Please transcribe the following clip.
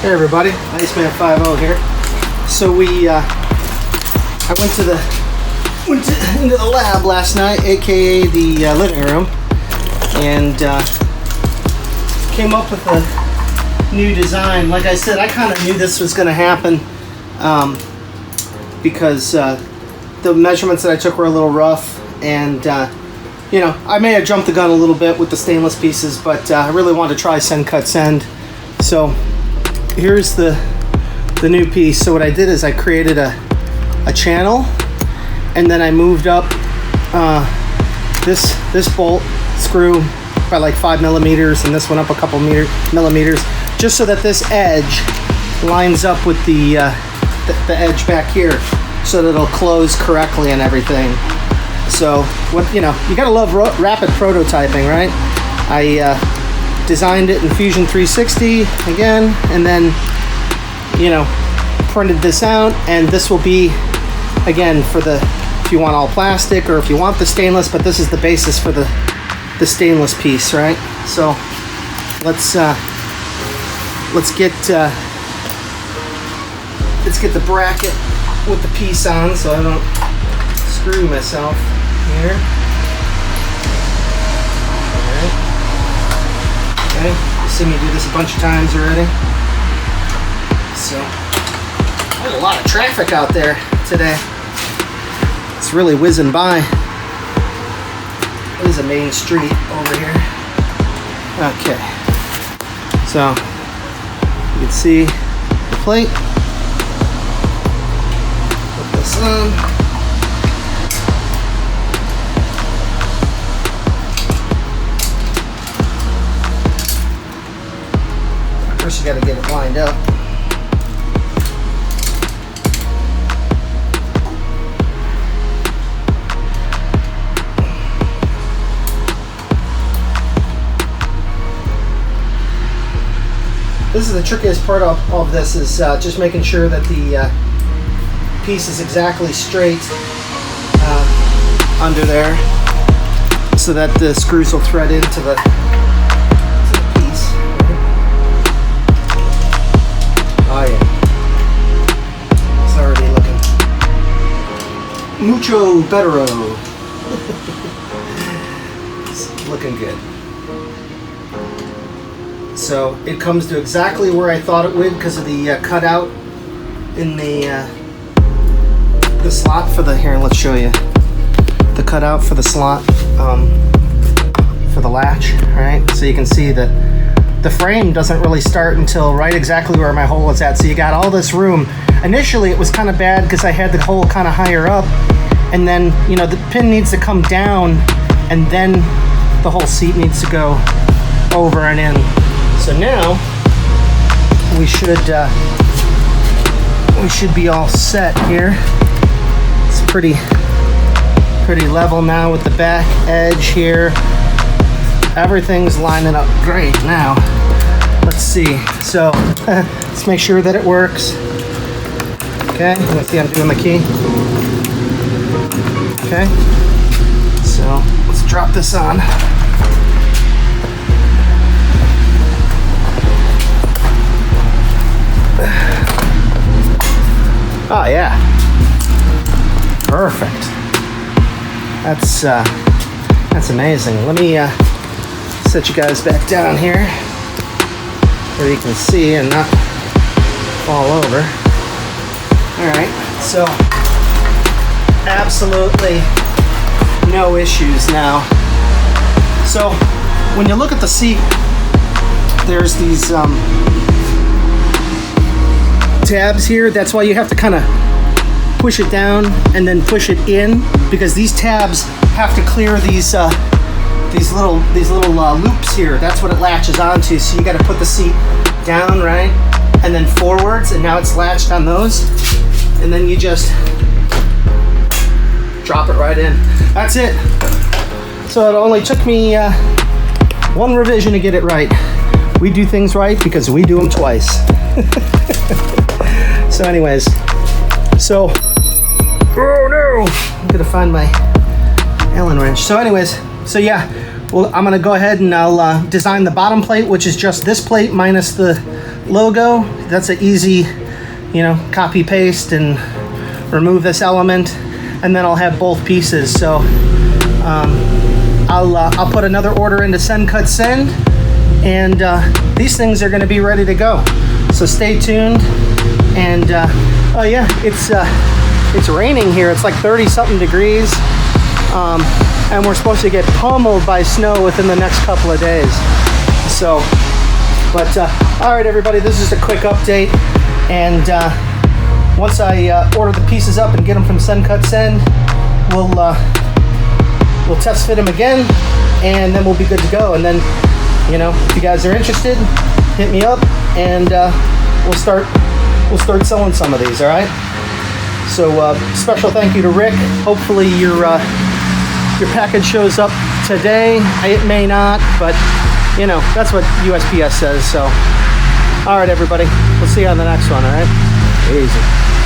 Hey everybody, Iceman50 here. So I went into the lab last night, aka the living room, and came up with a new design. Like I said, I kind of knew this was going to happen because the measurements that I took were a little rough, and you know, I may have jumped the gun a little bit with the stainless pieces, but I really wanted to try send cut send. So here's the new piece. So what I did is I created a channel, and then I moved up this bolt screw by like 5 millimeters, and this one up a couple millimeters, just so that this edge lines up with the edge back here, so that it'll close correctly and everything. So what, you know, you gotta love rapid prototyping, right? I designed it in Fusion 360 again, and then, you know, printed this out, and this will be again for the, if you want all plastic or if you want the stainless, but this is the basis for the stainless piece, right? So let's get the bracket with the piece on so I don't screw myself here. Okay, you've seen me do this a bunch of times already. So, there's a lot of traffic out there today. It's really whizzing by. It is a main street over here. Okay, so you can see the plate. Put this on. First you got to get it lined up. This is the trickiest part of this, is just making sure that the piece is exactly straight under there, so that the screws will thread into the piece. Oh yeah, it's already looking mucho bettero. It's looking good. So it comes to exactly where I thought it would because of the cutout in the slot for the, here, let's show you the cutout for the slot for the latch, right? So you can see that the frame doesn't really start until right exactly where my hole is at. So you got all this room. Initially it was kind of bad because I had the hole kind of higher up, and then, you know, the pin needs to come down, and then the whole seat needs to go over and in. So now we should be all set here. It's pretty level now with the back edge here. Everything's lining up great now. Let's see. So let's make sure that it works. Okay, let's see, I'm doing the key. Okay, so let's drop this on. Oh yeah, perfect. That's amazing. Let me set you guys back down here where you can see and not fall over. All right, so absolutely no issues now. So when you look at the seat, there's these tabs here. That's why you have to kind of push it down and then push it in, because these tabs have to clear these little loops here. That's what it latches onto. So you got to put the seat down, right, and then forwards, and now it's latched on those, and then you just drop it right in. That's it. So it only took me one revision to get it right. We do things right because we do them twice. So anyways, so, oh no, I'm gonna find my Allen wrench. So anyways, so yeah, well, I'm gonna go ahead and I'll design the bottom plate, which is just this plate minus the logo. That's an easy, you know, copy paste and remove this element, and then I'll have both pieces. So I'll put another order into Send Cut Send, and these things are going to be ready to go. So stay tuned. And oh yeah, it's raining here. It's like 30 something degrees, and we're supposed to get pummeled by snow within the next couple of days. So, but all right, everybody, this is a quick update, and once I order the pieces up and get them from Send Cut Send, we'll test fit them again, and then we'll be good to go. And then, you know, if you guys are interested, hit me up, and we'll start selling some of these. All right. So special thank you to Rick. Hopefully your package shows up today. It may not, but you know, that's what USPS says. So all right, everybody, we'll see you on the next one. All right, easy.